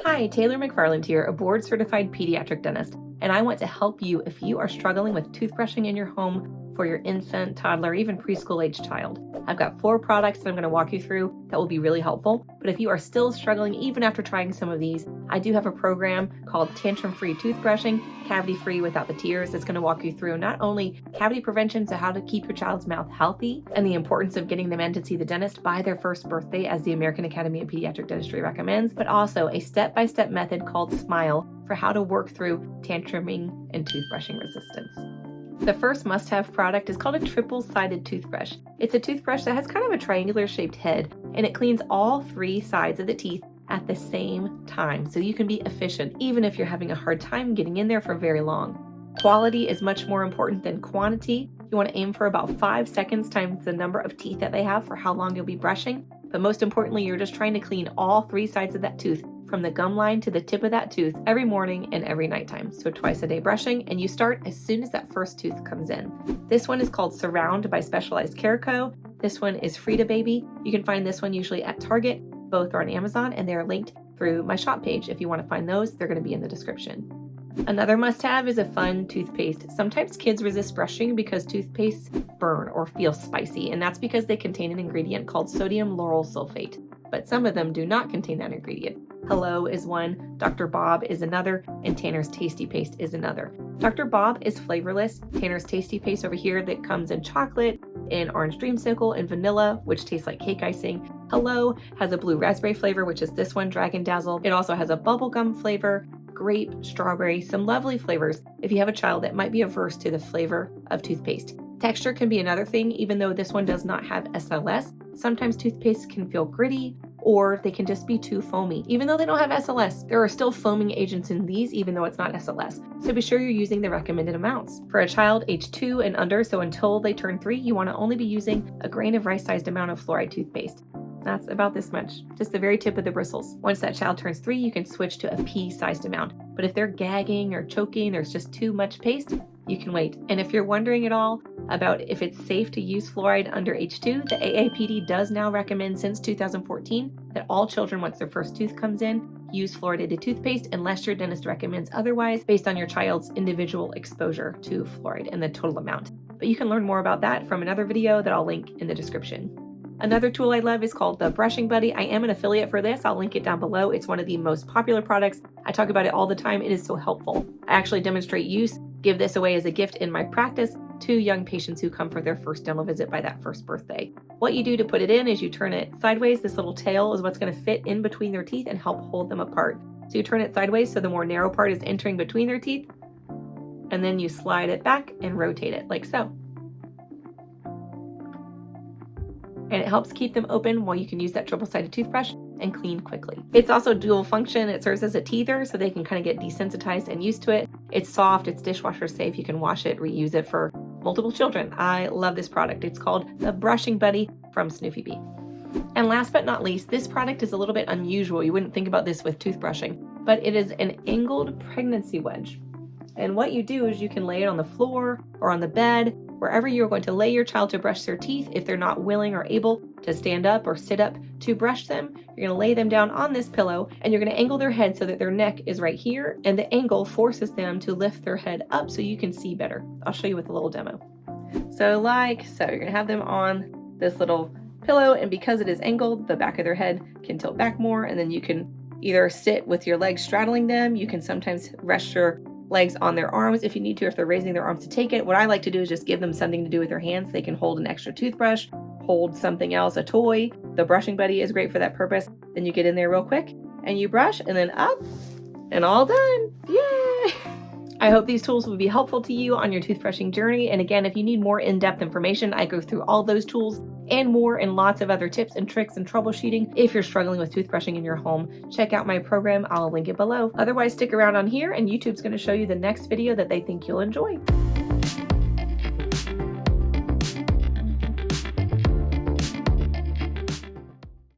Hi, Taylor McFarland here, a board-certified pediatric dentist, and I want to help you if you are struggling with toothbrushing in your home for your infant, toddler, even preschool-age child. I've got 4 products that I'm going to walk you through that will be really helpful, but if you are still struggling even after trying some of these, I do have a program called Tantrum-Free Toothbrushing, Cavity-Free Without the Tears, that's going to walk you through not only cavity prevention, so how to keep your child's mouth healthy, and the importance of getting them in to see the dentist by their first birthday, as the American Academy of Pediatric Dentistry recommends, but also a step-by-step method called SMILE for how to work through tantruming and toothbrushing resistance. The first must-have product is called a triple-sided toothbrush. It's a toothbrush that has kind of a triangular-shaped head, and it cleans all 3 sides of the teeth at the same time, so you can be efficient even if you're having a hard time getting in there for very long. Quality is much more important than quantity. You want to aim for about 5 seconds times the number of teeth that they have for how long you'll be brushing, but most importantly, you're just trying to clean all 3 sides of that tooth from the gum line to the tip of that tooth every morning and every nighttime. So twice a day brushing, and you start as soon as that first tooth comes in. This one is called Surround by Specialized Care Co. This one is Frida Baby. You can find this one usually at Target. Both are on Amazon, and they're linked through my shop page. If you want to find those, they're going to be in the description. Another must-have is a fun toothpaste. Sometimes kids resist brushing because toothpastes burn or feel spicy, and that's because they contain an ingredient called sodium lauryl sulfate. But some of them do not contain that ingredient. Hello is one, Dr. Bob is another, and Tanner's Tasty Paste is another. Dr. Bob is flavorless. Tanner's Tasty Paste over here that comes in chocolate, in orange dreamsicle, and vanilla, which tastes like cake icing. Hello has a blue raspberry flavor, which is this one, Dragon Dazzle. It also has a bubblegum flavor, grape, strawberry, some lovely flavors if you have a child that might be averse to the flavor of toothpaste. Texture can be another thing, even though this one does not have SLS. Sometimes toothpaste can feel gritty, or they can just be too foamy. Even though they don't have SLS, there are still foaming agents in these, even though it's not SLS. So be sure you're using the recommended amounts. For a child age 2 and under, so until they turn 3, you want to only be using a grain of rice-sized amount of fluoride toothpaste. That's about this much, just the very tip of the bristles. Once that child turns 3, you can switch to a pea-sized amount. But if they're gagging or choking, there's just too much paste, you can wait. And if you're wondering at all about if it's safe to use fluoride under age 2, the AAPD does now recommend since 2014 that all children, once their first tooth comes in, use fluoridated toothpaste unless your dentist recommends otherwise based on your child's individual exposure to fluoride and the total amount. But you can learn more about that from another video that I'll link in the description. Another tool I love is called the Brushing Buddy. I am an affiliate for this. I'll link it down below. It's one of the most popular products. I talk about it all the time. It is so helpful. I actually demonstrate use, give this away as a gift in my practice to young patients who come for their first dental visit by that first birthday. What you do to put it in is you turn it sideways. This little tail is what's going to fit in between their teeth and help hold them apart. So you turn it sideways so the more narrow part is entering between their teeth, and then you slide it back and rotate it like so. And it helps keep them open while you can use that triple-sided toothbrush and clean quickly. It's also dual function. It serves as a teether so they can kind of get desensitized and used to it. It's soft, it's dishwasher safe. You can wash it, reuse it for multiple children. I love this product. It's called the Brushing Buddy from Snoopy Bee. And last but not least, this product is a little bit unusual. You wouldn't think about this with toothbrushing, but it is an angled pregnancy wedge. And what you do is you can lay it on the floor or on the bed, wherever you're going to lay your child to brush their teeth. If they're not willing or able to stand up or sit up to brush them, you're going to lay them down on this pillow and you're going to angle their head so that their neck is right here, and the angle forces them to lift their head up so you can see better. I'll show you with a little demo. So like so, you're going to have them on this little pillow, and because it is angled, the back of their head can tilt back more, and then you can either sit with your legs straddling them. You can sometimes rest your legs on their arms if you need to, if they're raising their arms to take it. What I like to do is just give them something to do with their hands. They can hold an extra toothbrush, hold something else, a toy. The Brushing Buddy is great for that purpose. Then you get in there real quick and you brush, and then up and all done. Yay! I hope these tools will be helpful to you on your toothbrushing journey. And again, if you need more in-depth information, I go through all those tools and more, and lots of other tips and tricks and troubleshooting. If you're struggling with toothbrushing in your home, check out my program. I'll link it below. Otherwise, stick around on here and YouTube's going to show you the next video that they think you'll enjoy.